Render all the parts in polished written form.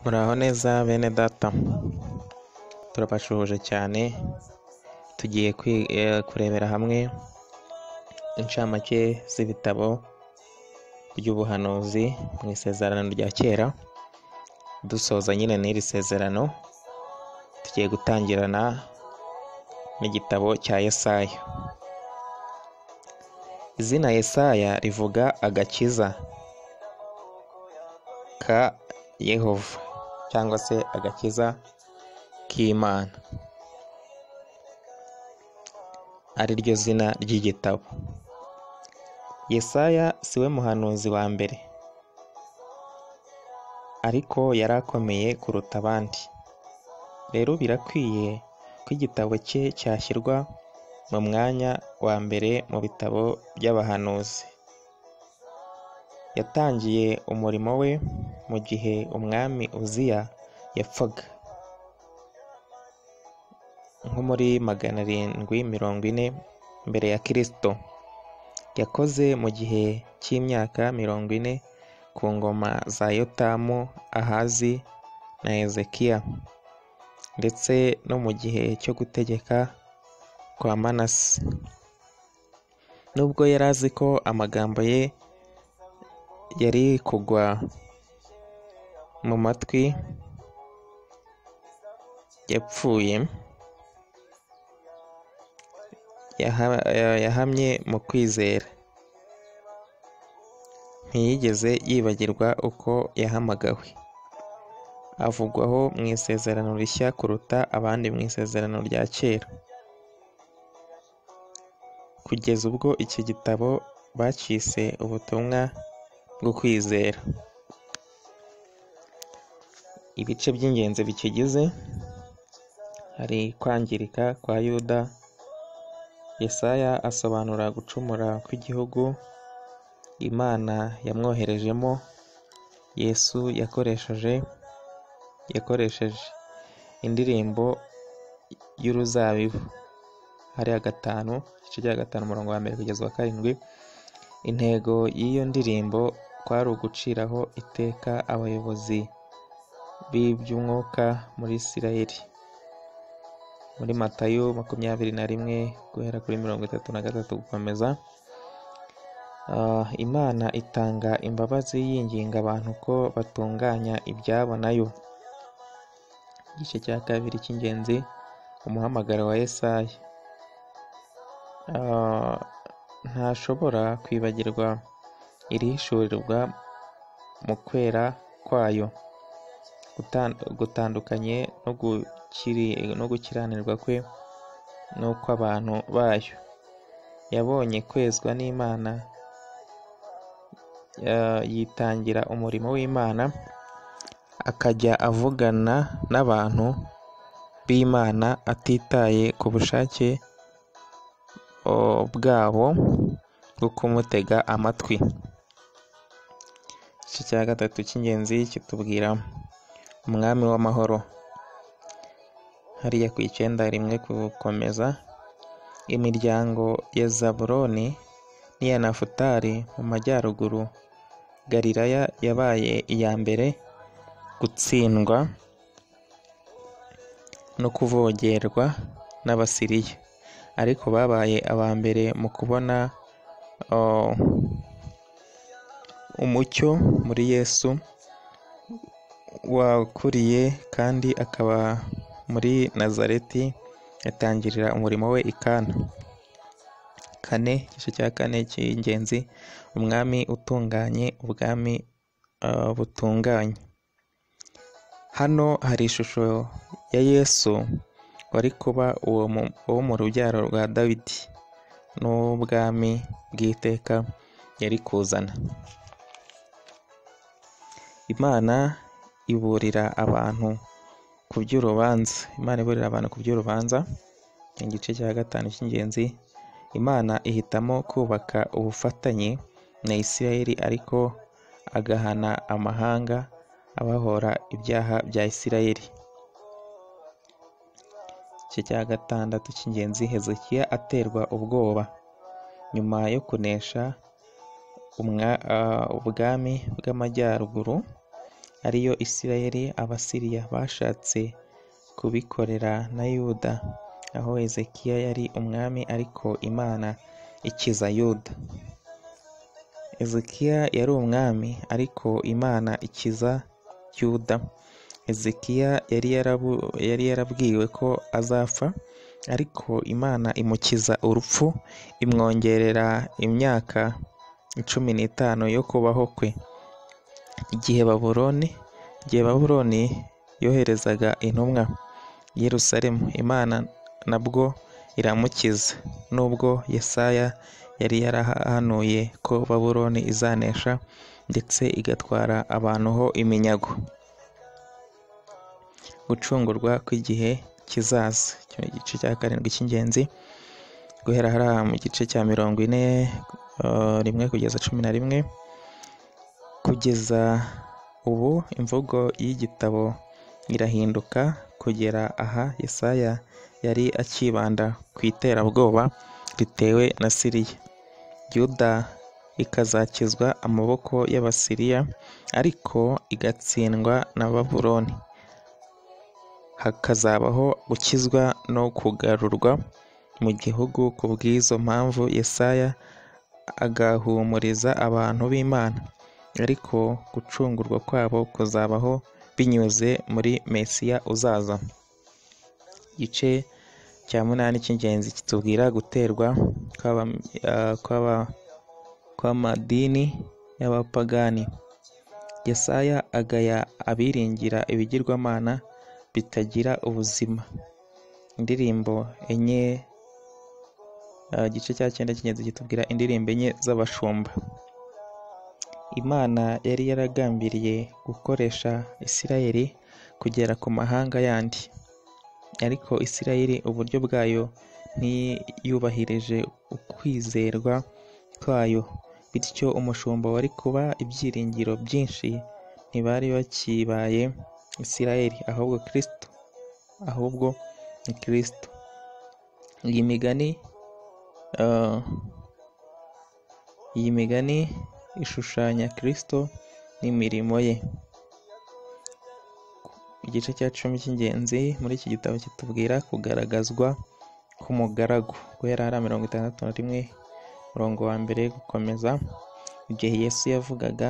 Muraho neza bene data, turabashuhuje cyane. Tugiye kurebera hamwe incamake z'ibitabo by'ubuhanuzi mu isezerano rya kera. Dusoza nyine n'iri sezerano, tugiye gutangirana n'igitabo cya Yesaya. Izina Yesaya rivuga agakiza ka Yehova cyangwa se agakiza k'Imana, ari ryo zina ry'igitabo. Yesaya siwe muhanuzi wa mbere, ariko yari akomeye kuruta abandi. Rero birakwiye ko igitabo cye cyashyirwa mu mwanya wa mbere mu bitabo by'abahanuzi. Yatangiye umurimo we mu gihe umwami Uziya yapfaga, nko muri 740 mbere ya Kristo. Yakoze mu gihe cy'imyaka 40 ku ngoma za Yotamu, Ahazi na Hezekiya, ndetse no mu gihe cyo gutegeka kwa Manase. Nubwo yari azi ko amagambo ye yari kugwa mu matwi yapfuye, yahamye mu kwizera. Ntiyigeze yibagirwa uko yahamagawe. Avugwaho mu isezerano rishya kuruta abandi mu isezerano rya kera, kugeza ubwo iki gitabo bacyise ubutumwa bwo kwizera. Ibice by'ingenzi bikigize: hari kwangirika kwa Yuda. Yesaya asobanura gucumura kw'igihugu Imana yamwoherejemo. Yesu yakoresheje indirimbo y'uruzabibu, hariya 5, igice cya 5 umurongo wa 1 kugeza wa 7. Intego y'iyo ndirimbo kwari uguciraho iteka abayobozi b'iby'umwuka muri Isirayeli. Muri Matayo 21 guhera kuri 33 gukomeza, Imana itanga imbabazi yinginga abantu ko batunganya ibyabo nayo. Igice cya 2 cy'ingenzi, umuhamagaro wa Yesaya. Ntashobora kwibagirwa irihishurirwa mu kwera kwayo, gutandukanye no gukiranirwa kwe n'ukw'abantu bayo. Yabonye kwezwa n'Imana, yitangira umurimo w'Imana, akajya avugana n'abantu b'Imana atitaye ku bushake bwabo bwo kumutega amatwi. Igice cya 3 cy'ingenzi kitubwira umwami w'amahoro. Hariya ku 9 gukomeza, imiryango ya Zabuloni n'iya Nafutali mu majyaruguru. Galilaya yabaye iya mbere gutsindwa no kuvogerwa n'Abasiriya, ariko babaye aba mbere mu kubona umucyo muri Yesu, wakuriye kandi akaba muri Nazareti. Yatangirira umurimo we i Kana. 4, igice cya 4 cy'ingenzi, umwami utunganye, ubwami butunganye. Hano hari ishusho ya Yesu wari kuba uwo mu rubyaro rwa Dawidi, n'ubwami bw'iteka yari kuzana. Imana iburira abantu ku by'urubanza. Igice cya 5 cy'ingenzi, Imana ihitamo kubaka ubufatanye na Isirayeli, ariko agahana amahanga abahora ibyaha bya Isirayeli. Igice cya 6 cy'ingenzi, Hezekiya aterwa ubwoba nyuma yo kunesha ubwami bw'amajyaruguru. ariyo Isirayeli, Abasiriya bashatse kubikorera na Yuda, aho Hezekiya yari umwami ariko Imana ikiza Yuda. Hezekiya yari umwami ariko Imana ikiza Yuda. Hezekiya yari yarabwiwe ko azapfa, ariko Imana imukiza urupfu, imwongerera imyaka 15 yo kubaho kwe. Igihe Babuloni yoherezaga intumwa i Yerusalemu, Imana nabwo iramukiza, nubwo Yesaya yari yarahanuye ko Babuloni izanesha ndetse igatwara abantu ho iminyago. Gucungurwa kw'igihe kizaza, igice cya 7 cy'ingenzi, guhera hariya mu gice cya 41 kugeza 11. Kugeza ubu imvugo y'igitabo irahinduka. Kugera aha Yesaya yari akibanda ku iterabwoba ritewe na Siriya. Yuda ikazakizwa amaboko y'Abasiriya ariko igatsindwa na Babuloni. Hakazabaho gukizwa no kugarurwa mu gihugu. Ku bw'izo mpamvu Yesaya agahumuriza abantu b'Imana, ariko gucungurwa kwabo kuzabaho binyuze muri Mesiya uzaza. Igice cya 8 cy'ingenzi kitubwira guterwa kw'amadini y'abapagani. Yesaya agaya abiringira ibigirwamana bitagira ubuzima. Indirimbo enye, igice cya 9 cy'ingenzi kitubwira indirimbo enye z'abashumba. Imana yari yaragambiriye gukoresha Isirayeli kugera ku mahanga yandi, ariko Isirayeli uburyo bwayo ntiyubahirije ukwizerwa kwayo, bityo umushumba wari kuba ibyiringiro byinshi ntibari bakibaye Isirayeli, ahubwo ni Kristo. Iyi migani ishushanya Kristo n'imirimo ye. Igice cya 10 cy'ingenzi muri iki gitabo kitubwira kugaragazwa k'umugaragu, guhera hariya 61 umurongo wa mbere gukomeza. Igihe Yesu yavugaga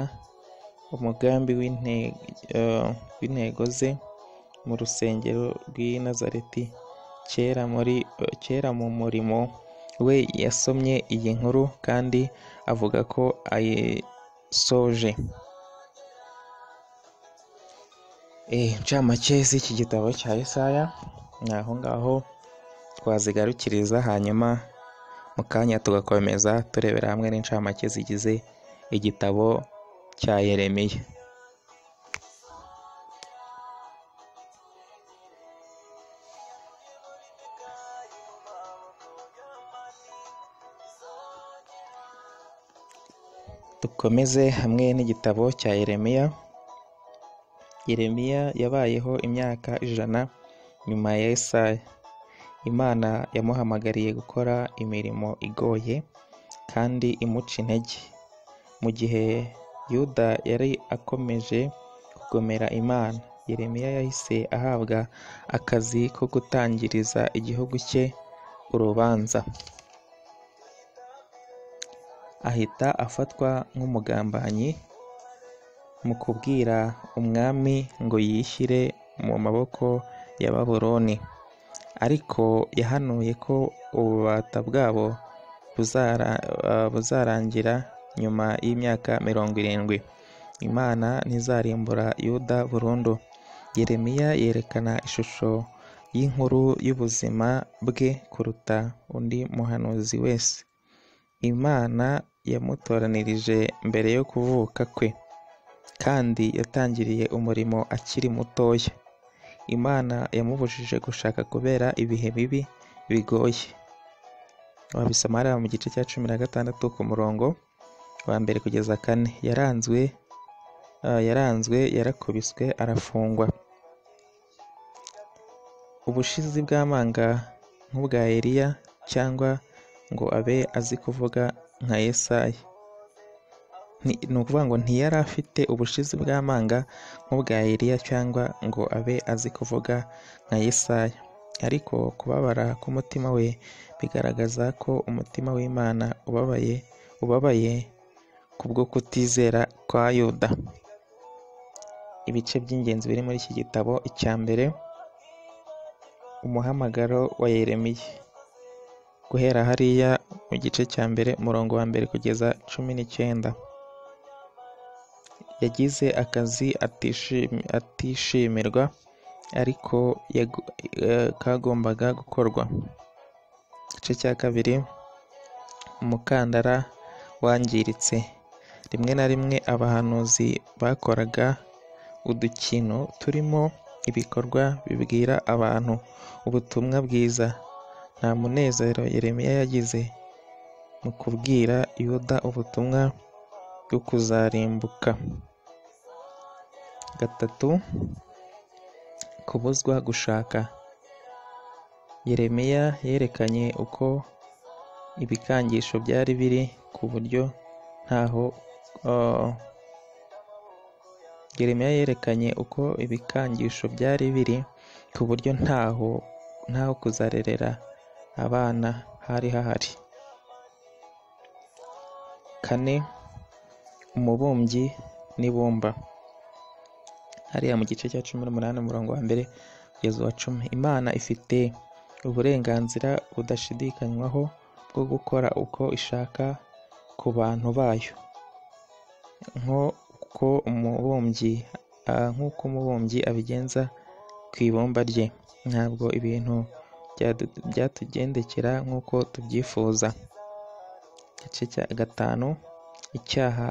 umugambi w'intego ze mu rusengero rw'i Nazareti, kera mu murimo we yasomye iyi nkuru kandi avuga ko ayisoje. Incamake z'iki gitabo cya Yesaya ni aho ngaho twazigarukiriza, hanyuma mu kanya tugakomeza turebera hamwe n'incamake zigize igitabo cya Yeremiya. Dukomeze hamwe n'igitabo cya Yeremiya. Yeremiya yabayeho imyaka 100 nyuma ya Yesaya. Imana yamuhamagariye gukora imirimo igoye kandi imuca intege. Mu gihe Yuda yari akomeje kugomera Imana, Yeremiya yahise ahabwa akazi ko gutangiriza igihugu cye urubanza. Ahita afatwa nk'umugambanyi mu kubwira umwami ngo yishyire mu maboko ya Babuloni, ariko yahanuye ko ububata bwabo buzarangira nyuma y'imyaka 70. Imana ntizarimbura Yuda burundu. Yeremiya yerekana ishusho y'inkuru y'ubuzima bwe kuruta undi muhanuzi wese. Imana yamutoranirije mbere yo kuvuka kwe, kandi yatangiriye umurimo akiri mutoya. Imana yamubujije gushaka kubera ibihe bibi bigoye. Wabisoma hariya mu gice cya 16 ku murongo wa 1 kugeza 4. Yarakubiswe, arafungwa. Ubushizi bw'amanga nk'ubwa Eliya, cyangwa ngo abe azi kuvuga nka Yesaya. ni ukuvuga ngo ntiyari afite ubushizi bw'amanga nk'ubwa Eliya cyangwa ngo abe azi kuvuga nka Yesaya, ariko kubabara k'umutima we bigaragaza ko umutima w'Imana ubabaye kubwo kutizera kwa Yuda. Ibice by'ingenzi biri muri iki gitabo: icya mbere, umuhamagaro wa Yeremiya. Guhera hariya mu gice cya mbere umurongo wa mbere kugeza 19, yagize akazi atishimirwa ariko kagombaga gukorwa. Igice cya kabiri, umukandara wangiritse. Rimwe na rimwe abahanuzi bakoraga udukino turimo ibikorwa bibwira abantu ubutumwa bwiza. Nta munezero Yeremiya yagize mu kubwira Yuda ubutumwa bwo kuzarimbuka. Gatatu, kubuzwa gushaka. Yeremiya yerekanye uko ibikangisho byari biri ku buryo ntaho kuzarerera abana hari hahari. Kane, umubumbyi n'ibumba. Hariya mu gice cya 18 umurongo wa mbere kugeza uwa 10, Imana ifite uburenganzira budashidikanywaho bwo gukora uko ishaka ku bantu bayo, nk'uko umubumbyi abigenza ku ibumba rye. Ntabwo ibintu byatugendekera nk'uko tubyifuza. Igice cya 5, icyaha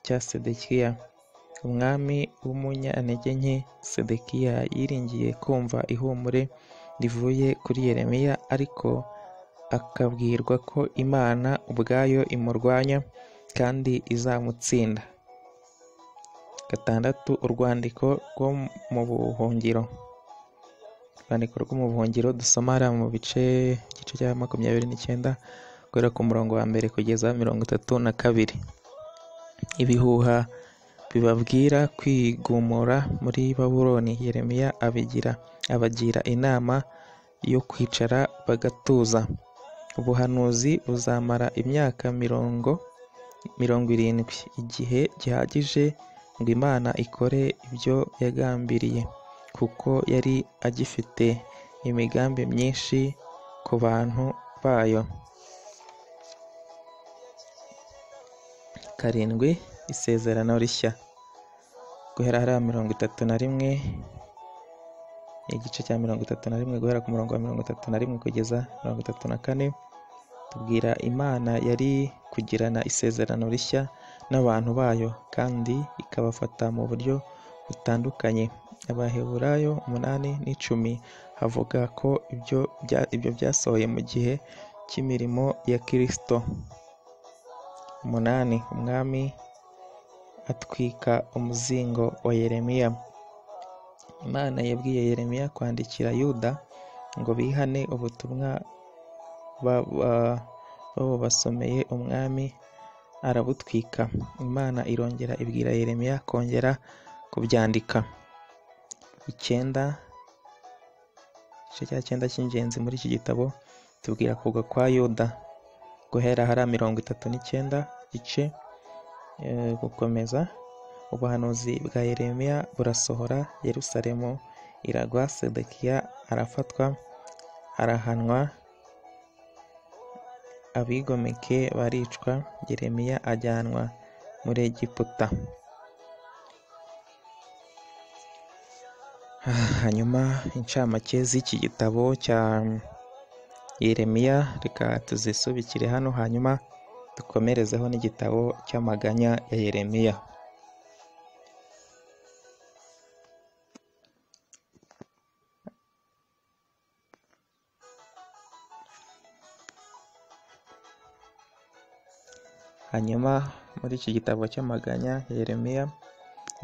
cya Sedekiya. Umwami w'umunyantege nke Sedekiya yiringiye kumva ihumure rivuye kuri Yeremiya, ariko akabwirwa ko Imana ubwayo imurwanya kandi izamutsinda. 6, urwandiko rwo mu buhungiro. Urwandiko rwo mu buhungiro dusoma hariya mu igice cya 29 guhera ku murongo wa mbere kugeza 32. Ibihuha bibabwira kwigumura muri Babuloni. Yeremiya abagira inama yo kwicara bagatuza. Ubuhanuzi buzamara imyaka 70, igihe gihagije ngo Imana ikore ibyo yagambiriye, kuko yari agifite imigambi myinshi ku bantu bayo. 7, isezerano rishya. Guhera hariya 31, igice cya 31 guhera ku murongo wa 31 kugeza 34, tubwira Imana yari kugirana isezerano rishya n'abantu bayo kandi ikabafata mu buryo butandukanye. Abaheburayo 8:10 havuga ko ibyo byasohoye mu gihe cy'imirimo ya Kristo. 8, umwami atwika umuzingo wa Yeremiya. Imana yabwiye Yeremiya kwandikira Yuda ngo bihane ubutumwa babasomeye, umwami arabutwika. Imana irongera ibwira Yeremiya kongera kubyandika. 9, igice cya 9 cy'ingenzi muri iki gitabo tubwira kugwa kwa Yuda. Guhera hariya 39 gice gukomeza, ubuhanuzi bwa Yeremiya burasohora. Yerusalemu iragwa, Sedekiya arafatwa arahanwa, abigomeke baricwa, Yeremiya ajyanwa muri Egiputa. Hanyuma incamake z'iki gitabo cya Yeremiya reka tuzisubikire hano, hanyuma dukomerezeho n'igitabo cy'amaganya ya Yeremiya. Hanyuma muri iki gitabo cy'amaganya ya Yeremiya,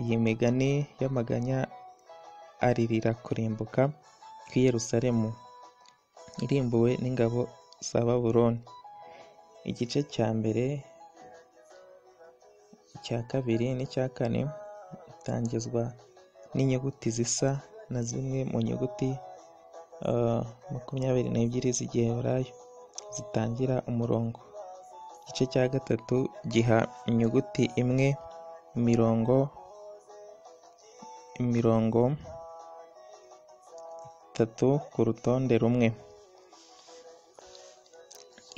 iyi migani y'amaganya aririra kurimbuka kw'i Yerusalemu irimbuwe n'ingabo za Babuloni. Igice cya mbere icya kabiri n'icya kane bitangizwa n'inyuguti zisa na zimwe mu nyuguti 22 z'igiheburayo zitangira umurongo. Igice cya gatatu giha inyuguti imwe imirongo 3 ku rutonde rumwe.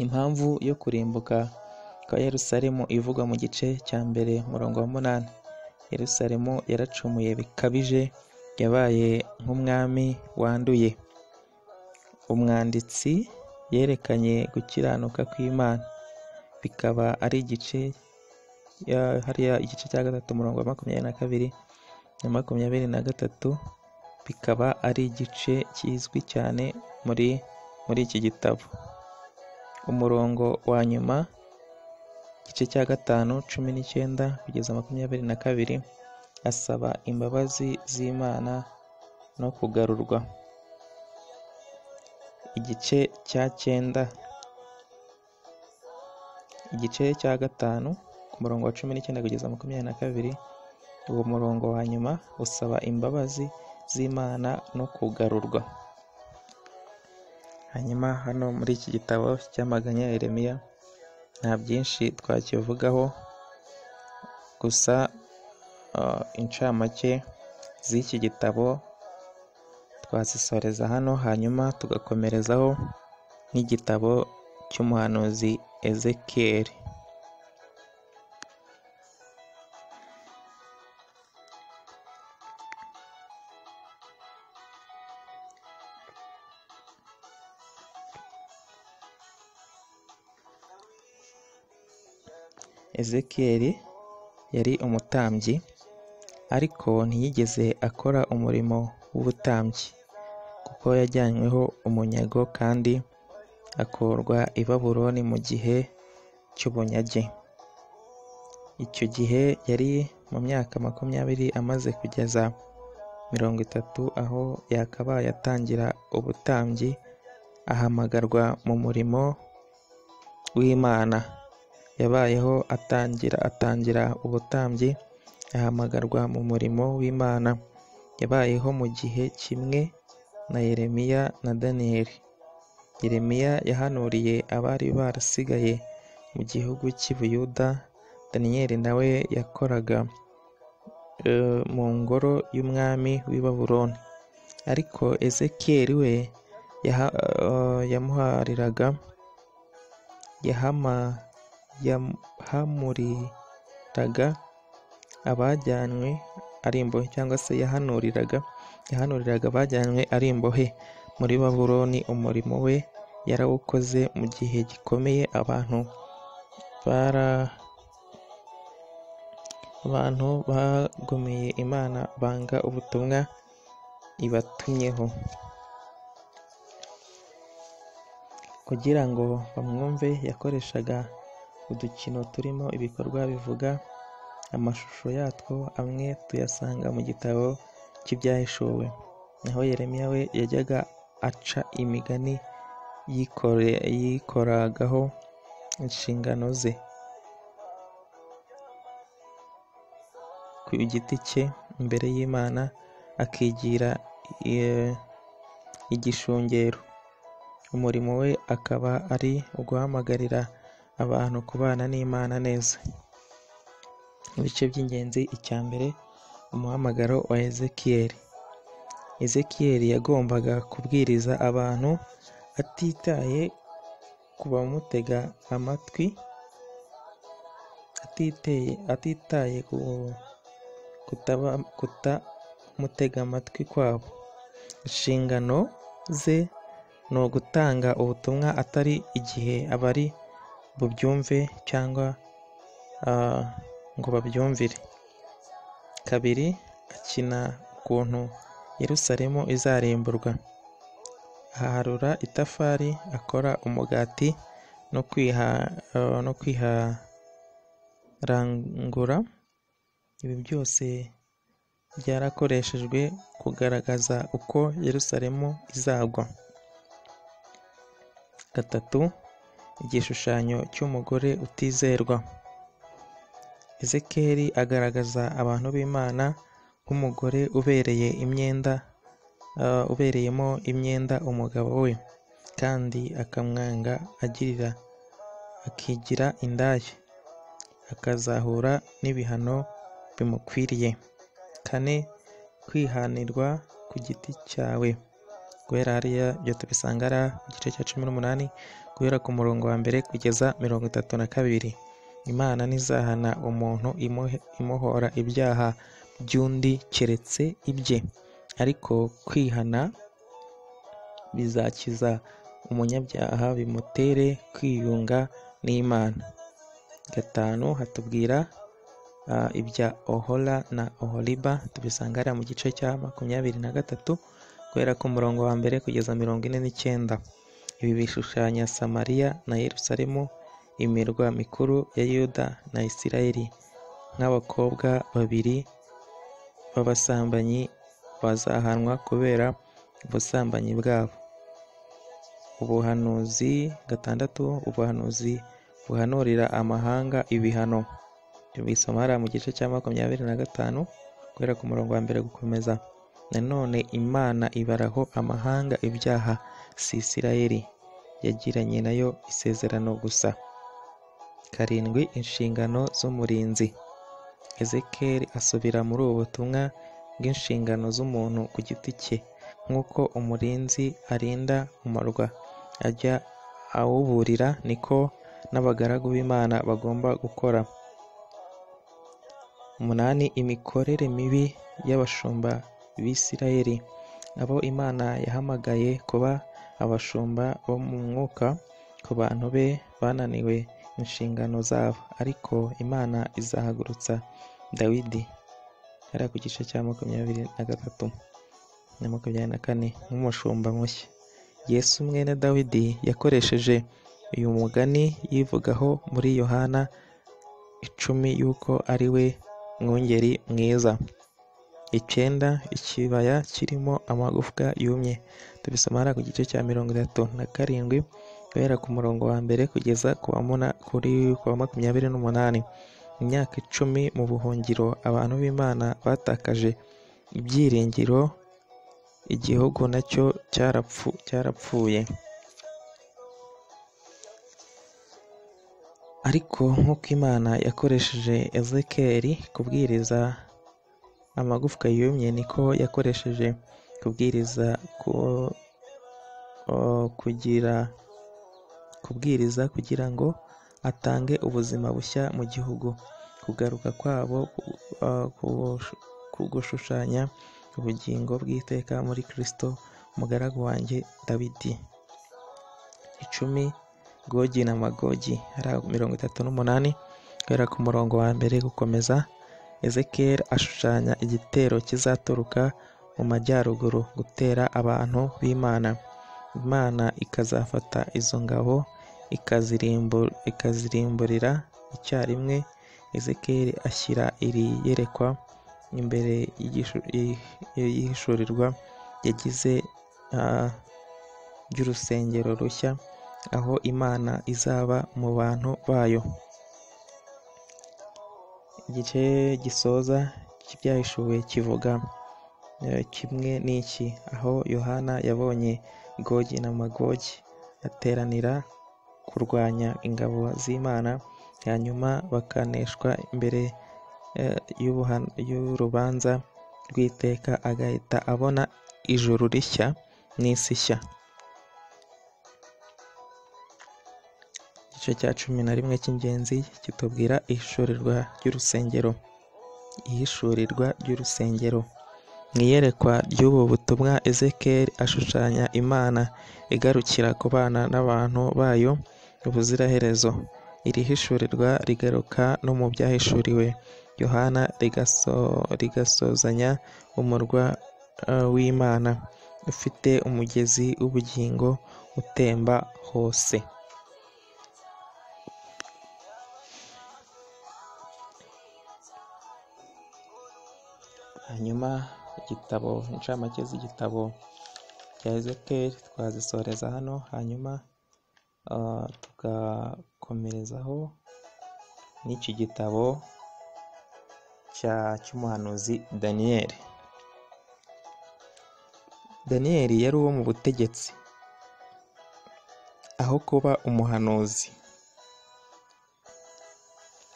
Impamvu yo kurimbuka kwa Yerusalemu ivugwa mu gice cya mbere murongo wa 8. Yerusalemu yaracumuye bikabije, yabaye nk'umwami wanduye. Umwanditsi yerekanye gukiranuka kw'Imana, bikaba ari igice cya gatatu murongo wa 22 na 23, bikaba ari igice kizwi cyane muri iki gitabo. Umurongo wa nyuma, igice cya 5 19 kugeza 22, asaba imbabazi z'Imana no kugarurwa. Igice cya 9, igice cya 5 ku murongo wa 19 kugeza 22, uwo murongo wa nyuma usaba imbabazi z'Imana no kugarurwa. Hanyuma hano muri iki gitabo cy'amaganya ya Yeremiya nta byinshi twakivugaho, gusa incamake z'iki gitabo twazisoreza hano, hanyuma tugakomerezaho n'igitabo cy'umuhanuzi Ezekiyeli. Ezekiyeli yari umutambyi, ariko ntiyigeze akora umurimo w'ubutambyi, kuko yajyanyweho umunyago kandi akurwa i Babuloni mu gihe cy'ubunyage. Icyo gihe yari mu myaka 20 amaze kugeza 30, aho yakabaye atangira ubutambyi, ahamagarwa mu murimo w'Imana. Yabayeho atangira ubutambyi, ahamagarwa mu murimo w'Imana. Yabayeho mu gihe kimwe na Yeremiya na Daniyeli. Yeremiya yahanuriye abari barasigaye mu gihugu cy'i Buyuda. Daniyeli nawe yakoraga mu ngoro y'umwami w'i Babuloni. Ariko Ezekiyeli we yahamuriraga abajyanywe ari imbohe, cyangwa se yahanuriraga abajyanywe ari imbohe muri Babuloni. Umurimo we yarawukoze mu gihe gikomeye. Abantu bagomeye Imana, banga ubutumwa ibatumyeho. Kugira ngo bamwumve yakoreshaga udukino turimo ibikorwa bivuga. Amashusho yatwo amwe tuyasanga mu gitabo cy'Ibyahishuwe. Naho Yeremiya we yajyaga aca imigani yikoragaho inshingano ze ku giti cye imbere y'Imana, akigira igishungero. Umurimo we akaba ari uguhamagarira abantu kubana n'Imana neza. Ibice by'ingenzi: icya mbere, umuhamagaro wa Ezekiyeli. Ezekiyeli yagombaga kubwiriza abantu atitaye ku bamutega amatwi, atitaye ku kutamutega amatwi kwabo. Inshingano ze ni ugutanga ubutumwa, atari igihe abari bubyumve cyangwa ngo babyumvire. Kabiri, akina ukuntu Yerusalemu izarimburwa. Aharura itafari, akora umugati no kwiharangura. Ibi byose byarakoreshejwe kugaragaza uko Yerusalemu izagwa. Gatatu, igishushanyo cy'umugore utizerwa. Ezekiyeli agaragaza abantu b'Imana nk'umugore ubereyemo imyenda umugabo we, kandi akamwanga akigira indaya, akazahura n'ibihano bimukwiriye. 4. Kwihanirwa ku giti cyawe. Guhera hariya byo tubisanga ari ku gice cya 18 guhera ku murongo wa mbere kugeza 32. Imana ntizahana umuntu imuhora ibyaha by'undi keretse ibye, ariko kwihana bizakiza umunyabyaha bimutere kwiyunga n'Imana. 5. Hatubwira ibya Ohola na Oholiba, tubisanga ari mu gice cya 23 guhera ku murongo wa mbere kugeza 49. Ibi bishushanya Samariya na Yerusalemu, imirwa mikuru ya Yuda na Isirayeli, nk'abakobwa babiri b'abasambanyi bazahanwa kubera ubusambanyi bwabo. Ubuhanuzi 6. Ubuhanuzi buhanurira amahanga ibihano, tubisoma hariya mu gice cya 25 guhera ku murongo wa mbere gukomeza. Nanone Imana ibaraho amahanga ibyaha, si Isirayeli yagiranye nayo isezerano gusa. 7. Inshingano z'umurinzi. Ezekiyeli asubira muri ubu butumwa bw'inshingano z'umuntu ku giti cye. Nk'uko umurinzi arinda umurwa ajya awuburira, niko n'abagaragu b'Imana bagomba gukora. 8. Imikorere mibi y'abashumba b'Isirayeli. Abo Imana yahamagaye kuba abashumba bo mu mwuka ku bantu be bananiwe inshingano zabo, ariko Imana izahagurutsa Dawidi hariya ku gice cya 23 na 24 nk'umushumba mushya. Yesu mwene Dawidi yakoresheje uyu mugani yivugaho muri Yohana 10 yuko ari we mwungeri mwiza. 9. Ikibaya kirimo amagufwa yumye, tubisoma hariya ku gice cya 37 guhera ku murongo wa mbere kugeza ku wa 28. Imyaka 10 mu buhungiro, abantu b'Imana batakaje ibyiringiro, igihugu nacyo cyarapfuye. Ariko nk'uko Imana yakoresheje Ezekiyeli kubwiriza amagufwa yumye, niko yakoresheje kubwiriza kugira ngo atange ubuzima bushya mu gihugu. Kugaruka kwabo kugushushanya ubugingo bw'iteka muri Kristo, umugaragu wanjye Dawidi. 10. Gogi na Magogi, hari 38 guhera ku murongo wa mbere gukomeza. Ezekiyeli ashushanya igitero kizaturuka mu majyaruguru gutera abantu b'Imana. Imana ikazafata izo ngabo ikazirimburira icyarimwe. Ezekiyeli ashyira iri yerekwa imbere y'ihishurirwa yagize ry'urusengero rushya, aho Imana izaba mu bantu bayo. Igice gisoza cy'ibyahishuwe kivuga kimwe n'iki, aho Yohana yabonye Gogi na Magogi ateranira kurwanya ingabo z'Imana, hanyuma bakaneshwa imbere y'urubanza rw'iteka, agahita abona ijuru rishya n'isi nshya. Igice cya 11 cy'ingenzi kitubwira ihishurirwa ry'urusengero. Ihishurirwa ry'urusengero. Mu iyerekwa ry'ubu butumwa, Ezekiyeli ashushanya Imana igarukira kubana n'abantu bayo ubuziraherezo. Iri hishurirwa rigaruka no mu byahishuriwe Yohana, rigasozanya umurwa w'Imana ufite umugezi w'ubugingo utemba hose. Hanyuma incamake z'igitabo cya Ezekiyeli twazisoreza hano, hanyuma tugakomerezaho n'iki gitabo cy'umuhanuzi Daniyeli. Daniyeli yari uwo mu butegetsi aho kuba umuhanuzi.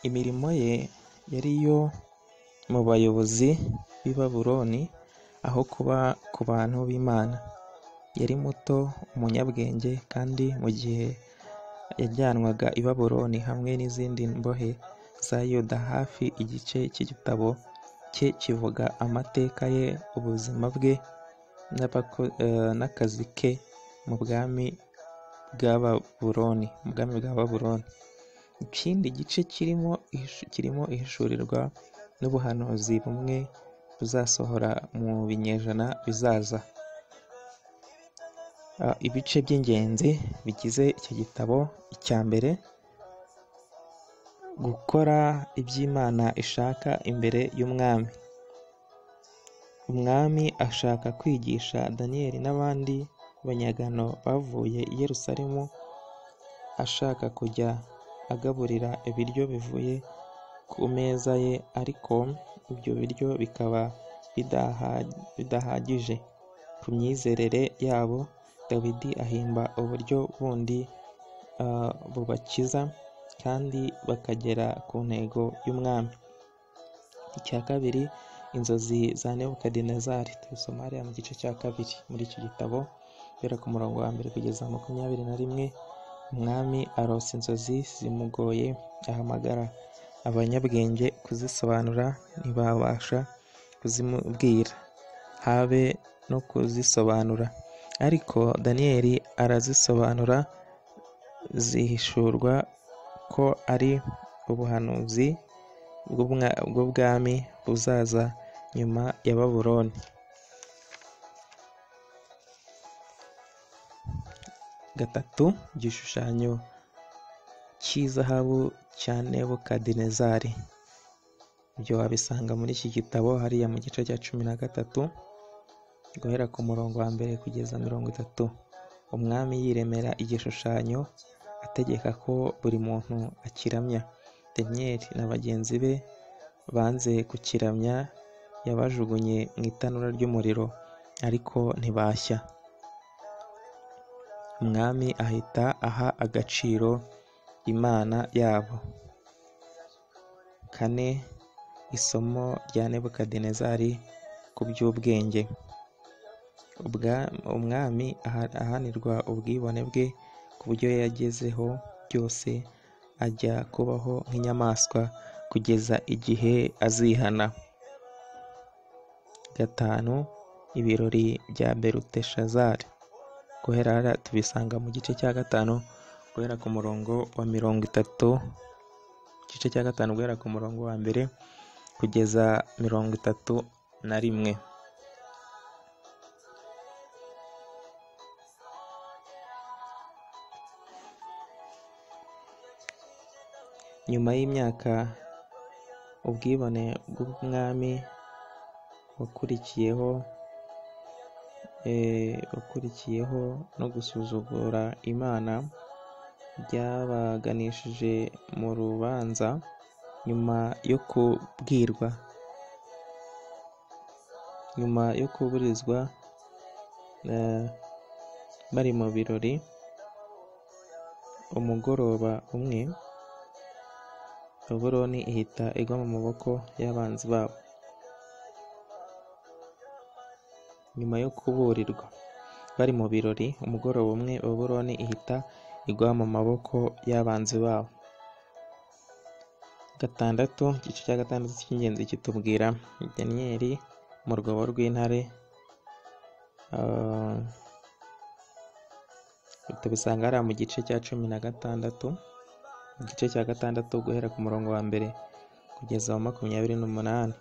Imirimo ye yari iyo mu bayobozi b'i Babuloni aho kuba ku bantu b'Imana. Yari muto, umunyabwenge, kandi mu gihe yajyanwaga i Babuloni hamwe n'izindi mbohe za Yuda, hafi igice cy'igitabo cye kivuga amateka ye, ubuzima bwe n'akazi ke mu bwami bwa Babuloni. Ikindi gice kirimo ihishurirwa n'ubuhanuzi bumwe buzasohora mu binyejana bizaza. Ibice by'ingenzi bigize icyo gitabo: icya mbere, gukora iby'Imana ishaka imbere y'umwami. Umwami ashaka kwigisha Daniyeli n'abandi banyagano bavuye i Yerusalemu, ashaka kujya agaburira ibiryo bivuye ku meza ye, ariko ibyo biryo bikaba bidahagije ku myizerere yabo. Dawidi ahimba uburyo bundi bubakiza kandi bakagera ku ntego y'umwami. Icya kabiri, inzozi za Nebukadinezari. Tubisoma hariya mu gice cya kabiri muri iki gitabo, guhera ku murongo wa 1 kugeza 21. Umwami arose inzozi zimugoye, ahamagara abanyabwenge kuzisobanura, ntibabasha kuzimubwira habe no kuzisobanura, ariko Daniyeli arazisobanura, zihishurwa ko ari ubuhanuzi bw'ubwami buzaza nyuma ya Babuloni. Gatatu, igishushanyo cy'izahabu cya Nebukadinezari. Ibyo wabisanga muri iki gitabo hariya mu gice cya 13 guhera ku murongo wa 1 kugeza 30. Umwami yiremera igishushanyo, ategeka ko buri muntu akiramya. Daniyeli na bagenzi be banze kukiramya, yabajugunye mu itanura ry'umuriro, ariko ntibashya. Umwami ahita aha agaciro Imana yabo. 4. Isomo rya Nebukadinezari ku by'ubwenge. Umwami ahanirwa ubwibone bwe ku byo yagezeho byose, ajya kubaho nk'inyamaswa kugeza igihe azihana. 5. Ibirori bya Beluteshazari. Guhera hariya tubisanga mu gice cya 5 guhera ku murongo wa 30. Igice cya 5 guhera ku murongo wa 1 kugeza 31. Nyuma y'imyaka, ubwibone bw'umwami wakurikiyeho no gusuzugura Imana byabaganishije mu rubanza. Nyuma yo kuburizwa bari mu birori, umugoroba umwe Babuloni ihita igwa mu maboko y'abanzi babo. Nyuma yo kuburirwa bari mu birori, umugoroba umwe Babuloni ihita igwa mu maboko y'abanzi babo. 6. Igice cya 6 cy'ingenzi kitubwira Daniyeli mu rwobo rw'intare. Tubisanga hariya mu gice cya 16, igice cya 6 guhera ku murongo wa 1 kugeza wa 28.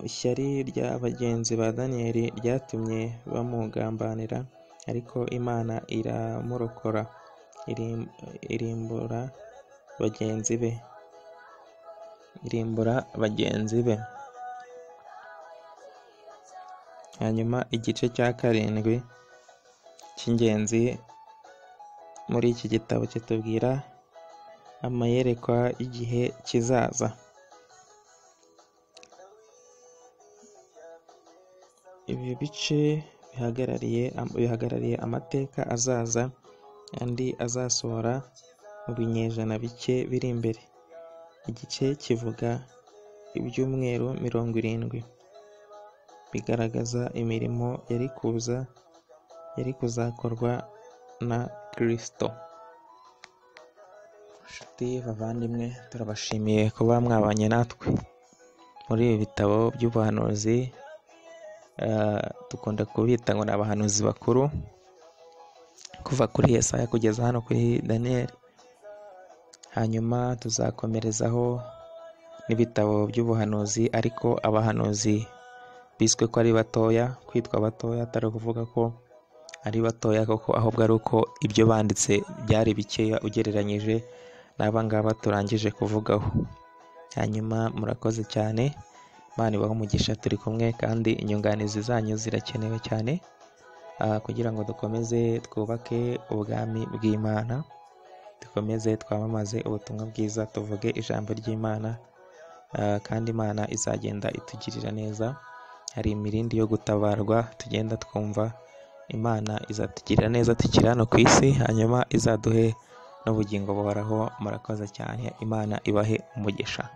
Ishyari rya bagenzi ba Daniyeli ryatumye bamugambanira, ariko Imana iramurokora, irimbura bagenzi be. Hanyuma igice cya 7 cy'ingenzi muri iki gitabo kitubwira amayerekwa y'igihe kizaza. Ibi bice bihagarariye amateka azaza, andi azasohora mu binyejana bike biri imbere. Igice kivuga ibyumweru 70 bigaragaza imirimo yari kuzakorwa na Kristo. Nshuti bavandimwe, turabashimiye kuba mwabanye natwe muri ibi bitabo by'ubuhanuzi. Dukunda kubita ngo ni abahanuzi bakuru, kuva kuri Yesaya kugeza hano kuri Daniyeli. Hanyuma tuzakomerezaho n'ibitabo by'ubuhanuzi, ariko abahanuzi biswe ko ari batoya. Kwitwa batoya atari ukuvuga ko ari batoya koko, ahubwo ari uko ibyo banditse byari bikeya ugereranyije n'aba ngaba turangije kuvugaho. Hanyuma murakoze cyane, Imana ibahe umugisha. Turi kumwe kandi inyunganizi zanyu zirakenewe cyane, kugira ngo dukomeze twubake ubwami bw'Imana, dukomeze twamamaze ubutumwa bwiza, tuvuge ijambo ry'Imana, kandi Imana izagenda itugirira neza. Hari imirindi yo gutabarwa tugenda twumva. Imana izatugirira neza tukiri hano ku isi, hanyuma izaduhe n'ubugingo buhoraho. Murakoze cyane, Imana ibahe umugisha.